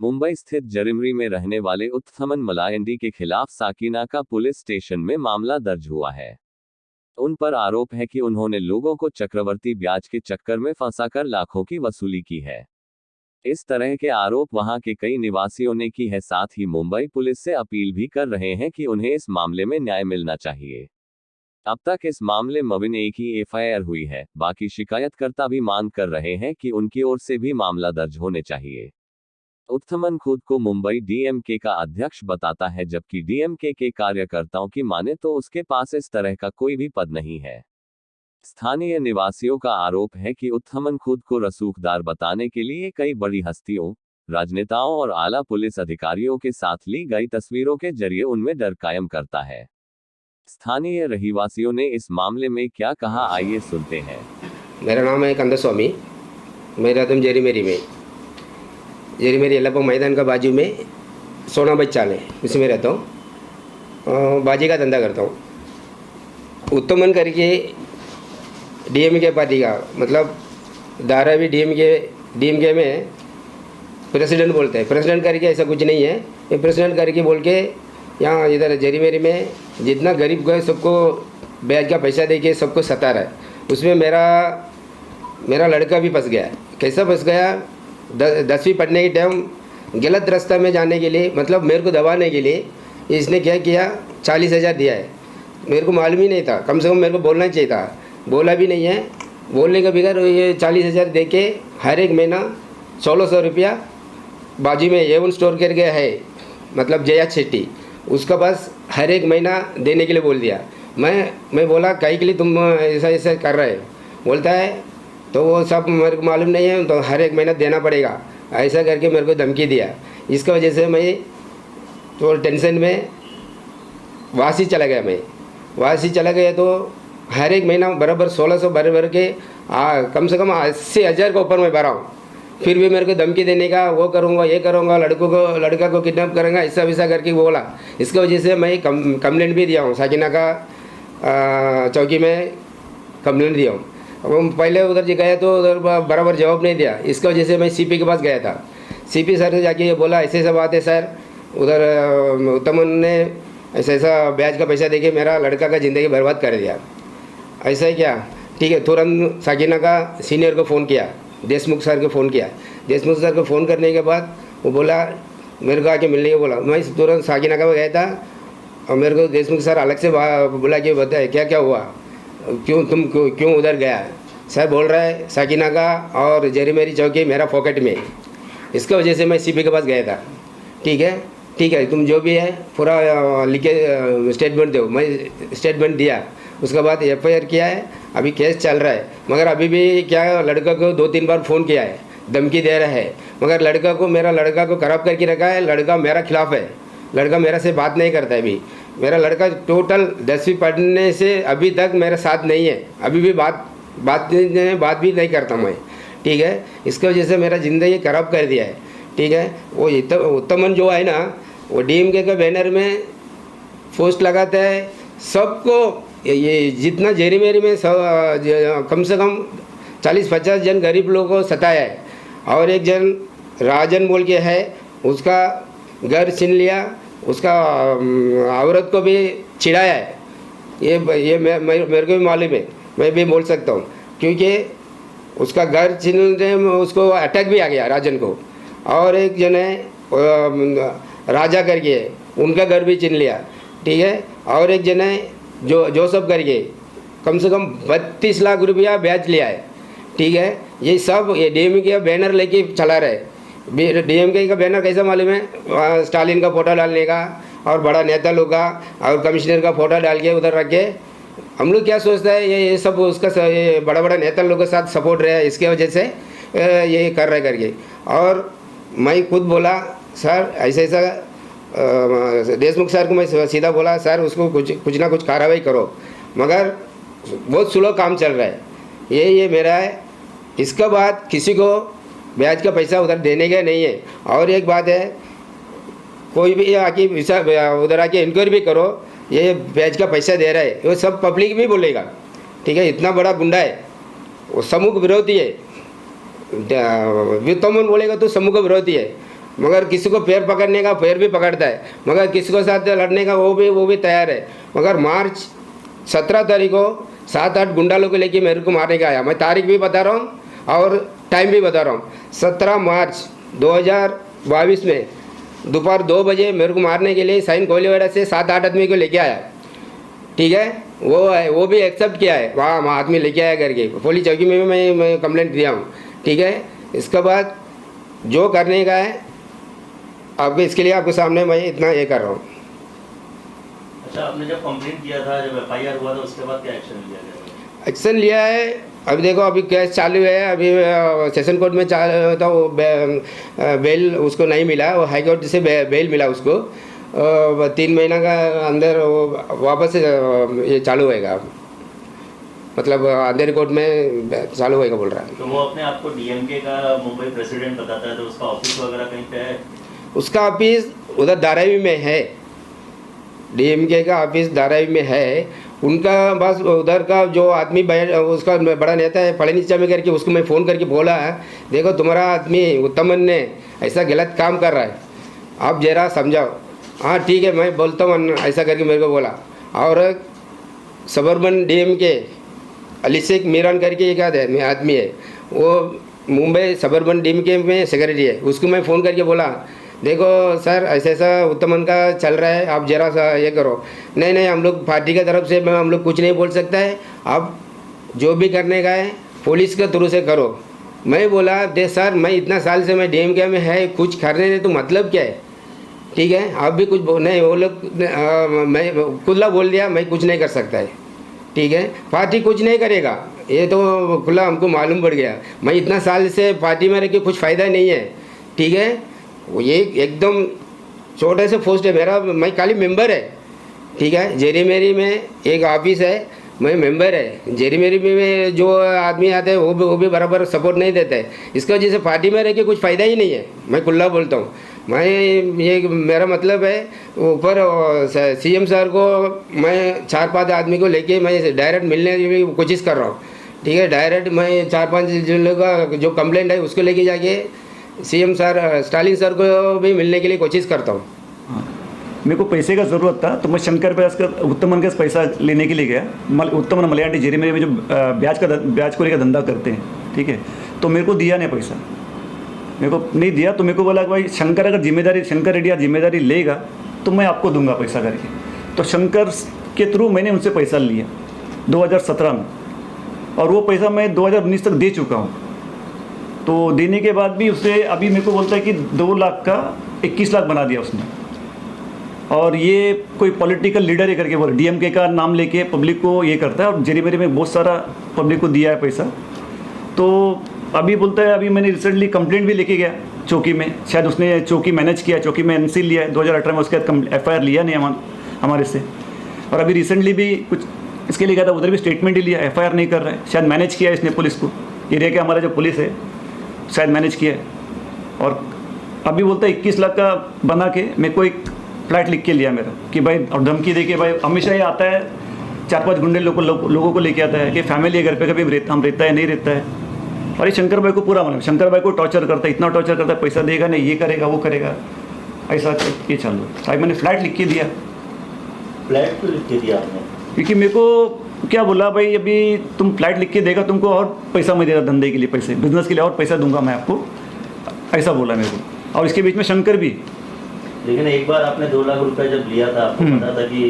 मुंबई स्थित जरिमरी में रहने वाले उत्थमन मलायंडी के खिलाफ साकीनाका पुलिस स्टेशन में मामला दर्ज हुआ है। उन पर आरोप है कि उन्होंने लोगों को चक्रवर्ती ब्याज के चक्कर में फंसाकर लाखों की वसूली की है। इस तरह के आरोप वहां के कई निवासियों ने की है। साथ ही मुंबई पुलिस से अपील भी कर रहे हैं कि उन्हें इस मामले में न्याय मिलना चाहिए। अब तक इस मामले में एक ही एफआईआर हुई है। बाकी शिकायतकर्ता भी मांग कर रहे हैं कि उनकी ओर से भी मामला दर्ज होने चाहिए। उत्थमन खुद को मुंबई डीएमके का अध्यक्ष बताता है, जबकि डीएमके के कार्यकर्ताओं की माने तो उसके पास इस तरह का कोई भी पद नहीं है। स्थानीय निवासियों का आरोप है कि उत्थमन खुद को रसूखदार बताने के लिए कई बड़ी हस्तियों, राजनेताओं और आला पुलिस अधिकारियों के साथ ली गई तस्वीरों के जरिए उनमें डर कायम करता है। स्थानीय रहीवासियों ने इस मामले में क्या कहा, आइए सुनते हैं। मेरा नाम है कंदस्वामी। मैं रहता हूँ जेरीमेरी में। जेरीमेरी यल्लप्पा मैदान का बाजू में सोना बच्चाल है, उसी में रहता हूँ। बाजी का धंधा करता हूँ। उत्तमन करके डीएमके पार्टी का, मतलब धारावी डीएमके में प्रेसिडेंट बोलते हैं। प्रेसिडेंट करके ऐसा कुछ नहीं है, ये प्रेसिडेंट करके बोल के यहाँ इधर जेरीमेरी में जितना गरीब गए सबको ब्याज का पैसा दे के सबको सता रहा है। उसमें मेरा लड़का भी फंस गया। कैसा फंस गया? 10वीं पढ़ने के टाइम गलत रास्ता में जाने के लिए, मतलब मेरे को दबाने के लिए इसने क्या किया, 40,000 दिया है। मेरे को मालूम ही नहीं था, कम से कम मेरे को बोलना चाहिए था, बोला भी नहीं है। बोलने के बगैर ये 40,000 दे के हर एक महीना 1600 रुपया बाजू में A1 स्टोर करके है, मतलब जया शेट्टी, उसका पास हर एक महीना देने के लिए बोल दिया। मैं बोला कहीं के लिए तुम ऐसा कर रहे हो? बोलता है तो वो सब मेरे को मालूम नहीं है, तो हर एक महीना देना पड़ेगा, ऐसा करके मेरे को धमकी दिया। इसकी वजह से मैं तो टेंशन में वासी चला गया। तो हर एक महीना बराबर 1600 भर के कम से कम 80,000 के ऊपर मैं भरा हूँ। फिर भी मेरे को धमकी देने का, वो करूँगा, ये करूँगा, लड़का को किडनैप करूँगा, ऐसा वैसा करके बोला। इसकी वजह से मैं कंप्लेंट भी दिया हूँ, साकीनाका चौकी में कंप्लेंट दिया हूँ। अब पहले उधर गया तो उधर बराबर जवाब नहीं दिया। इसकी वजह से मैं सीपी के पास गया था। सीपी सर से जाके ये बोला ऐसे ऐसा बात है सर, उधर उत्तमन ने ऐसा ब्याज का पैसा देके मेरा लड़का का ज़िंदगी बर्बाद कर दिया। ऐसा है क्या? ठीक है। तुरंत साकीनाका सीनियर को फ़ोन किया, देशमुख सर को फ़ोन किया। देशमुख सर को फ़ोन करने के बाद वो बोला मेरे को आके मिलने के बोला। मैं तुरंत साकीनाका में गया था और मेरे को देशमुख सर अलग से बोला कि बताए क्या क्या हुआ, क्यों उधर गया? सर बोल रहा है साकीनाका और जेरीमेरी चौकी मेरा पॉकेट में। इसकी वजह से मैं सीपी के पास गया था। ठीक है, तुम जो भी है पूरा लिखे स्टेटमेंट दो। मैं स्टेटमेंट दिया, उसके बाद एफआईआर किया है, अभी केस चल रहा है। मगर अभी भी क्या, लड़का को 2-3 बार फ़ोन किया है, धमकी दे रहा है। मगर मेरा लड़का को खराब करके रखा है। लड़का मेरा खिलाफ है, लड़का मेरा से बात नहीं करता है। अभी मेरा लड़का टोटल 10वीं पढ़ने से अभी तक मेरे साथ नहीं है, अभी भी बात भी नहीं करता मैं। ठीक है, इसकी वजह से मेरा ज़िंदगी खराब कर दिया है। ठीक है, वो उत्तमन जो है ना, वो डीएमके के बैनर में पोस्ट लगाता है सबको। ये जितना जेरीमेरी में कम से कम 40-50 जन गरीब लोगों को सताया है। और एक जन राजन बोल के है, उसका घर छीन लिया, उसका औरत को भी चिढ़ाया है। ये मेरे को भी मालूम है, मैं भी बोल सकता हूँ, क्योंकि उसका घर छीनने में उसको अटैक भी आ गया राजन को। और एक जन है राजा करके है, उनका घर भी छीन लिया। ठीक है, और एक जन है जो सब करके कम से कम 32 लाख रुपया ब्याज लिया है। ठीक है, ये सब ये डीएमके का बैनर लेके चला रहे। डीएमके का बैनर कैसा मालूम है? स्टालिन का फोटो डालने का और बड़ा नेता लोग का और कमिश्नर का फोटो डाल के उधर रख के हम लोग क्या सोचता है ये सब उसका ये बड़ा नेता लोग के साथ सपोर्ट रहा है, इसके वजह से ये कर रहे करके। और मैं खुद बोला सर ऐसा देशमुख सर को मैं सीधा बोला सर उसको कुछ ना कुछ कार्रवाई करो, मगर बहुत स्लो काम चल रहा है। ये मेरा है। इसके बाद किसी को ब्याज का पैसा उधर देने का नहीं है। और एक बात है, कोई भी आके उधर आके इंक्वायरी भी करो, ये ब्याज का पैसा दे रहा है, वो सब पब्लिक भी बोलेगा। ठीक है, इतना बड़ा गुंडा है, वो समूह विरोधी है। वित्तमन बोलेगा तो समूह विरोधी है। मगर किसी को पैर पकड़ने का पैर भी पकड़ता है, मगर किसी को साथ लड़ने का वो भी तैयार है। मगर मार्च 17 तारीख को 7-8 गुंडा लोग को लेके मेरे को मारने का आया। मैं तारीख भी बता रहा हूँ और टाइम भी बता रहा हूँ। 17 मार्च 2022 में दोपहर 2 बजे मेरे को मारने के लिए साइन कोलीवाड़ा से 7-8 आदमी को लेके आया। ठीक है, वो भी एक्सेप्ट किया है, वहाँ आदमी लेके आया करके पुलिस चौकी में भी मैं कंप्लेंट दिया हूँ। ठीक है, इसके बाद जो करने का है आपको, इसके लिए आपके सामने मैं इतना ये कर रहा हूँ। अच्छा, आपने जब कंप्लेंट किया था, जब एफआईआर हुआ था, उसके बाद क्या एक्शन लिया गया? एक्शन लिया है, अभी देखो अभी केस चालू है। अभी सेशन कोर्ट में था, वो बेल उसको नहीं मिला, वो हाई कोर्ट से बेल मिला उसको। 3 महीना का अंदर वो वापस ये चालू होएगा, मतलब अंधेरी कोर्ट में चालू होएगा बोल रहा है। तो वो अपने आप को डीएमके का मुंबई प्रेसिडेंट बताता है, तो उसका ऑफिस वगैरह कहीं पे है? उसका ऑफिस उधर धारावी में है, डीएमके का ऑफिस धारावी में है। उनका बस उधर का जो आदमी उसका बड़ा नेता है पழனிசாமி करके, उसको मैं फ़ोन करके बोला, देखो तुम्हारा आदमी उत्तमन ने ऐसा गलत काम कर रहा है, आप जरा समझाओ। हाँ ठीक है, मैं बोलता हूँ ऐसा करके मेरे को बोला। और सबर्बन डीएमके अली शेख मीरान करके एक आदमी है, वो मुंबई सबर्बन डीएमके में सेक्रेटरी है। उसको मैं फ़ोन करके बोला, देखो सर ऐसा ऐसा उत्तमन का चल रहा है, आप जरा सा ये करो। नहीं हम लोग पार्टी की तरफ से हम लोग कुछ नहीं बोल सकता है, आप जो भी करने का है पुलिस के थ्रू से करो। मैं बोला, दे सर मैं इतना साल से मैं डीएमके में है, कुछ करने दे तो मतलब क्या है। ठीक है, आप भी कुछ नहीं, वो लोग मैं खुला बोल दिया, मैं कुछ नहीं कर सकता है। ठीक है, पार्टी कुछ नहीं करेगा, ये तो खुला हमको मालूम पड़ गया। मैं इतना साल से पार्टी में रह के कुछ फ़ायदा नहीं है। ठीक है, वो ये एकदम छोटे से पोस्ट है मेरा, मैं खाली मेंबर है। ठीक है, जेरी मेरी में एक ऑफिस है, मैं मेंबर है। जेरी मेरी में जो आदमी आते हैं वो भी बराबर सपोर्ट नहीं देते हैं। इसकी वजह से पार्टी में रह के कुछ फ़ायदा ही नहीं है, मैं खुला बोलता हूँ। मैं ये मेरा मतलब है, ऊपर सीएम सर को मैं 4-5 आदमी को लेके मैं डायरेक्ट मिलने की कोशिश कर रहा हूँ। ठीक है, डायरेक्ट मैं 4-5 जिलों का जो कंप्लेंट है उसको लेके जाके सीएम सर स्टालिन सर को भी मिलने के लिए कोशिश करता हूँ। मेरे को पैसे का ज़रूरत था, तो मैं शंकर ब्याज का उत्तमन का पैसा लेने के लिए गया। उत्तमन मलयाटी जेरी मेरे में जो ब्याज का धंधा करते हैं। ठीक है, तो मेरे को दिया नहीं पैसा, मेरे को नहीं दिया। तो मेरे को बोला कि भाई शंकर अगर शंकर रेड्डी जिम्मेदारी लेगा तो मैं आपको दूंगा पैसा करके। तो शंकर के थ्रू मैंने उनसे पैसा लिया 2017 में, और वो पैसा मैं 2019 तक दे चुका हूँ। तो देने के बाद भी उसे अभी मेरे को बोलता है कि 2 लाख का 21 लाख बना दिया उसने। और ये कोई पॉलिटिकल लीडर है करके बोल, डीएमके का नाम लेके पब्लिक को ये करता है। और जेरी मेरी में बहुत सारा पब्लिक को दिया है पैसा। तो अभी बोलता है, अभी मैंने रिसेंटली कंप्लेंट भी लेके गया चौकी में, शायद उसने चौकी मैनेज किया, चौकी में एनसी लिया है 2018 में, उसके बाद एफआईआर लिया नहीं हमारे से। और अभी रिसेंटली भी कुछ इसके लिए गया था, उधर भी स्टेटमेंट ही लिया, एफआईआर नहीं कर रहा है। शायद मैनेज किया है इसने पुलिस को, एरिया के हमारा जो पुलिस है शायद मैनेज किया है। और अभी बोलता है 21 लाख का बना के मेरे को एक फ्लैट लिख के लिया मेरा, कि भाई, और धमकी दे के भाई हमेशा ये आता है 4-5 गुंडे लोगों को लेके आता है कि फैमिली है घर पे, कभी हम रहता है नहीं रहता है। और ये शंकर भाई को पूरा मालूम, शंकर भाई को टॉर्चर करता है, इतना टॉर्चर करता है, पैसा देगा नहीं, ये करेगा वो करेगा, ऐसा ये चल रहा है। मैंने फ्लैट लिख के दिया। फ्लैट क्यों लिख के दिया आपने? क्योंकि मेरे को क्या बोला, भाई अभी तुम फ्लैट लिख के देगा तुमको और पैसा मैं दे रहा, धंधे के लिए पैसे, बिजनेस के लिए और पैसा दूंगा मैं आपको, ऐसा बोला मेरे को। और इसके बीच में शंकर भी। लेकिन एक बार आपने 2 लाख रुपए जब लिया था, आपको पता था कि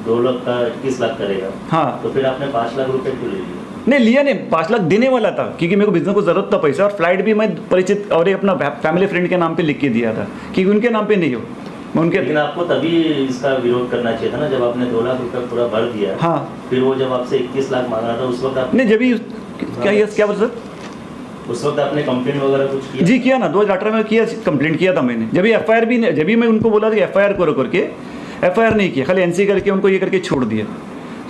2 लाख का 21 लाख करेगा। हाँ, तो फिर आपने 5 लाख रुपए क्यों ले लिए? नहीं लिया नहीं, 5 लाख देने वाला था, क्योंकि मेरे को बिजनेस को जरूरत था पैसा। और फ्लाइट भी मैं परिचित और अपना फैमिली फ्रेंड के नाम पे लिख के दिया था, क्योंकि उनके नाम पे नहीं हो मैं उनके। लेकिन आपको तभी इसका विरोध करना चाहिए था ना, जब आपने 2 लाख रुपए पूरा भर दिया। हाँ, फिर वो जब आपसे 21 लाख मांग रहा था, उस वक्त आप नहीं, जब भी क्या बोल सर, उस वक्त आपने कंप्लेंट वगैरह कुछ किया? जी किया ना, 2018 में किया, कंप्लेंट किया था मैंने। जब एफआईआर भी, जब भी मैं उनको बोला था कि एफआईआर करो करके, एफआईआर नहीं किया, खाली एनसी करके उनको ये करके छोड़ दिया।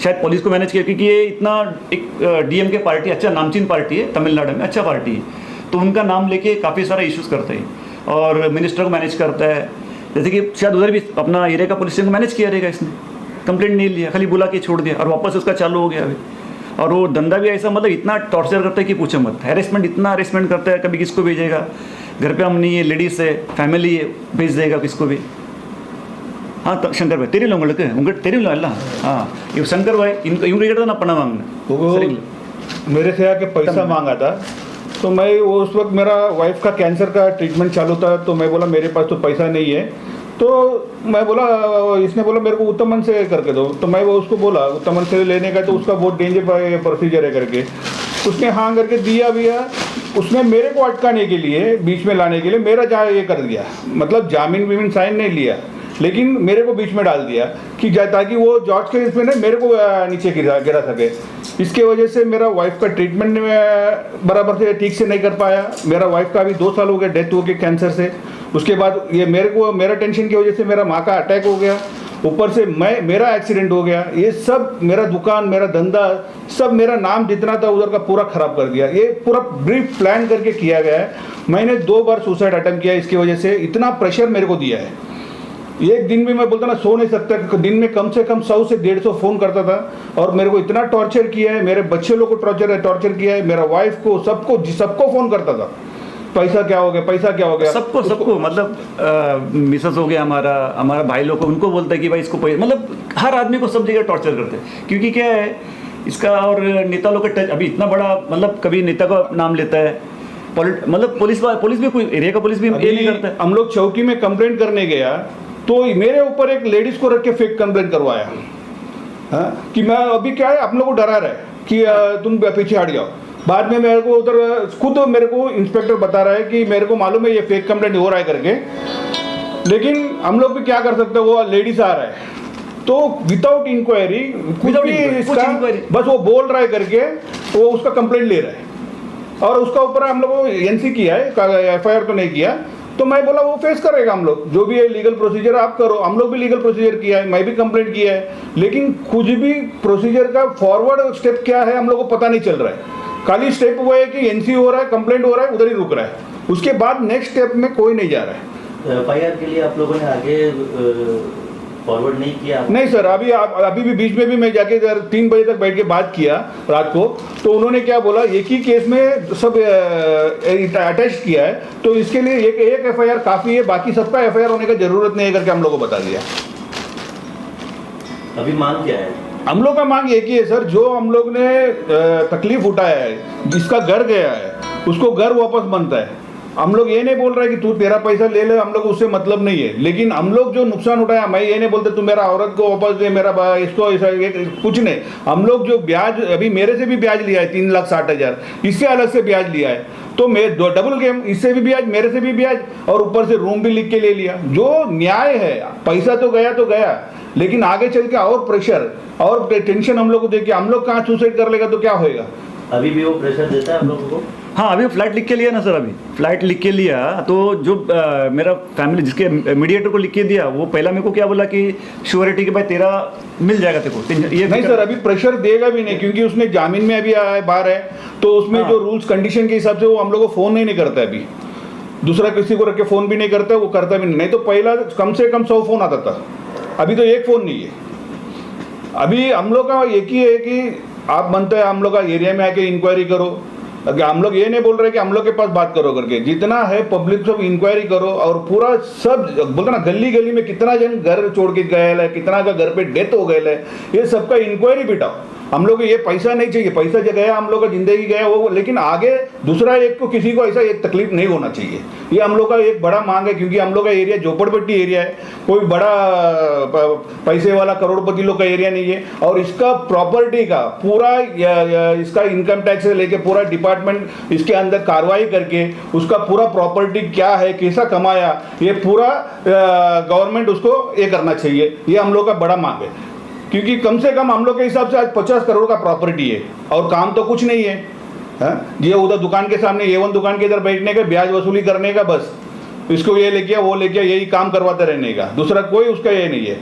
शायद पुलिस को मैनेज किया, क्योंकि ये इतना एक डीएमके पार्टी, अच्छा नामचीन पार्टी है तमिलनाडु में, अच्छा पार्टी है, तो उनका नाम लेके काफ़ी सारा इश्यूज़ करता है और मिनिस्टर को मैनेज करता है। जैसे कि शायद उधर भी अपना एरिया का पुलिस स्टेशन को मैनेज किया रहेगा इसने, कंप्लेंट नहीं लिया, खाली बुला के छोड़ दिया, और वापस उसका चालू हो गया अभी। और वो धंधा भी ऐसा, मतलब इतना टॉर्चर करता है कि पूछो मत, हैरेसमेंट, इतना हैरेसमेंट करता है, कभी किसको भेजेगा, घर पे हम नहीं है, लेडीज है, फैमिली है, भेज देगा किसको भी। हाँ शंकर भाई तेरी உங்களுக்கு உங்க தெரியும்ல எல்லாம் हाँ ये शंकर भाई इनको கிட்ட தான் நான் பணம் வாங்கினேன் वो मेरे से आके पैसा मांगा था, तो मैं वो उस वक्त मेरा वाइफ का कैंसर का ट्रीटमेंट चालू था, तो मैं बोला मेरे पास तो पैसा नहीं है, तो मैं बोला, इसने बोला मेरे को उत्तमन से करके दो, तो मैं वो उसको बोला उत्तमन से लेने का तो उसका बहुत डेंजर प्रोसीजर है करके, उसने हाँ करके दिया भैया। उसने मेरे को अटकाने के लिए, बीच में लाने के लिए मेरा जहाँ ये कर दिया, मतलब जामीन बीमीन साइन नहीं लिया, लेकिन मेरे को बीच में डाल दिया कि ताकि वो जॉर्ज के इसमें ना मेरे को नीचे गिरा सके। इसके वजह से मेरा वाइफ का ट्रीटमेंट बराबर से ठीक से नहीं कर पाया। मेरा वाइफ का अभी 2 साल हो गया डेथ हो गई कैंसर से। उसके बाद ये मेरा टेंशन की वजह से मेरा माँ का अटैक हो गया, ऊपर से मेरा एक्सीडेंट हो गया। ये सब मेरा दुकान, मेरा धंधा, सब मेरा नाम जितना था उधर का पूरा खराब कर दिया। ये पूरा ब्रीफ प्लान करके किया गया है। मैंने 2 बार सुसाइड अटेम्प्ट किया इसकी वजह से। इतना प्रेशर मेरे को दिया है, एक दिन भी मैं बोलता ना सो नहीं सकता, दिन में कम से कम 100 से 150 फ़ोन करता था, और मेरे को इतना टॉर्चर किया है, मेरे बच्चे लोग को टॉर्चर किया है, मेरा वाइफ को, सबको फ़ोन करता था, पैसा क्या हो गया, पैसा क्या हो गया, सबको मतलब मिसेस हो गया, हमारा भाई लोग को, उनको बोलता है कि भाई इसको मतलब हर आदमी को सब जगह टॉर्चर करते हैं। क्योंकि क्या है इसका, और नेता लोग का टच अभी इतना बड़ा, मतलब कभी नेता का नाम लेता है, मतलब पुलिस भी, कोई एरिया का पुलिस भी ये नहीं करता है। हम लोग चौकी में कंप्लेंट करने गया तो मेरे ऊपर एक लेडीज को रख के फेक कंप्लेंट करवाया। हाँ कि मैं अभी क्या है, आप लोग को डरा रहा है कि तुम पीछे हट जाओ। बाद में मेरे को उधर खुद मेरे को इंस्पेक्टर बता रहा है कि मेरे को मालूम है ये फेक कंप्लेंट हो रहा है करके, लेकिन हम लोग भी क्या कर सकते हैं, वो लेडीज आ रहा है तो विदाउट इंक्वायरी कुछ भी इसका बस वो बोल रहा है करके वो उसका कंप्लेंट ले रहा है, और उसका ऊपर हम लोग एनसी किया है, FIR तो नहीं किया। तो मैं बोला वो फेस करेगा, हम लोग जो भी है लीगल प्रोसीजर आप करो। हम लोग भी लीगल प्रोसीजर किया है, मैं भी कंप्लेंट किया है, लेकिन कुछ भी प्रोसीजर का फॉरवर्ड स्टेप क्या है हम लोग को पता नहीं चल रहा है। खाली स्टेप वो है कि एनसी हो रहा है, कंप्लेंट हो रहा है, उधर ही रुक रहा है, उसके बाद नेक्स्ट स्टेप में कोई नहीं जा रहा है। FIR के लिए आप लोगों ने आगे फॉरवर्ड नहीं किया? नहीं सर, अभी भी बीच में भी मैं जाके 3 बजे तक बैठ के बात किया रात को, तो उन्होंने क्या बोला, एक ही केस में सब अटैच किया है, तो इसके लिए एक FIR काफ़ी है, बाकी सबका FIR होने का जरूरत नहीं है करके हम लोग को बता दिया। अभी मांग क्या है? हम लोग का मांग एक ही है सर, जो हम लोग ने तकलीफ उठाया है, जिसका घर गया है उसको घर वापस बनता है। हम लोग ये नहीं बोल रहे कि तू तेरा पैसा ले ले, हम लोग उससे मतलब नहीं है, लेकिन हम लोग जो नुकसान उठाया, मैं ये नहीं बोलते तू मेरा औरत को वापस दे, मेरा इसको ऐसा कुछ नहीं। हम लोग जो ब्याज, अभी मेरे से भी ब्याज लिया है 3,60,000, इससे अलग से ब्याज लिया है, तो मैं डबल गेम, इससे भी ब्याज, मेरे से भी ब्याज, और ऊपर से रूम भी लिख के ले लिया। जो न्याय है, पैसा तो गया, लेकिन आगे चल के और प्रेशर और टेंशन हम लोग को देके हम लोग कहाँ सुसाइड कर लेगा तो क्या होएगा। अभी भी वो प्रेशर देता है आप लोगों को? हाँ अभी फ्लाइट लिख के लिया ना सर, अभी फ्लाइट लिख के लिया, तो जो मेरा फैमिली जिसके मीडिएटर को लिख के दिया, वो पहला मेरे को क्या बोला कि श्योरिटी के भाई तेरा मिल जाएगा तेरे को। ये नहीं सर, अभी प्रेशर देगा भी नहीं, क्योंकि उसने जामीन में अभी बाहर है, तो उसमें जो रूल्स कंडीशन के हिसाब से वो हम लोग को फ़ोन नहीं करता है। अभी दूसरा किसी को रख के फ़ोन भी नहीं करता, वो करता भी नहीं तो पहला कम से कम 100 फ़ोन आता था, अभी तो 1 फ़ोन नहीं है। अभी हम लोग का एक ही है कि आप बनते हैं हम लोग का एरिया में आके इंक्वायरी करो। हम लोग ये नहीं बोल रहे कि हम लोग के पास बात करो करके, जितना है पब्लिक सब इंक्वायरी करो, और पूरा सब बोलते ना गली गली में कितना जन घर छोड़ के गए है, कितना का घर पे डेथ हो गए है, ये सबका इंक्वायरी बिठाओ। हम लोग को ये पैसा नहीं चाहिए, पैसा जो गया हम लोग का जिंदगी गया वो, लेकिन आगे दूसरा एक को किसी को ऐसा एक तकलीफ नहीं होना चाहिए। ये हम लोग का एक बड़ा मांग है, क्योंकि हम लोग का एरिया झोपड़पट्टी एरिया है, कोई बड़ा पैसे वाला करोड़पति लोग का एरिया नहीं है। और इसका प्रॉपर्टी का पूरा इसका इनकम टैक्स से लेके पूरा डिपार्टमेंट इसके अंदर कार्रवाई करके उसका पूरा प्रॉपर्टी क्या है, कैसा कमाया, ये पूरा गवर्नमेंट उसको ये करना चाहिए। ये हम लोग का बड़ा मांग है, क्योंकि कम से कम हम लोग के हिसाब से आज 50 करोड़ का प्रॉपर्टी है और काम तो कुछ नहीं है। ये उधर दुकान के सामने A1 दुकान के इधर बैठने का, ब्याज वसूली करने का, बस इसको ये लेके वो लेके यही काम करवाते रहने का, दूसरा कोई उसका ये नहीं है।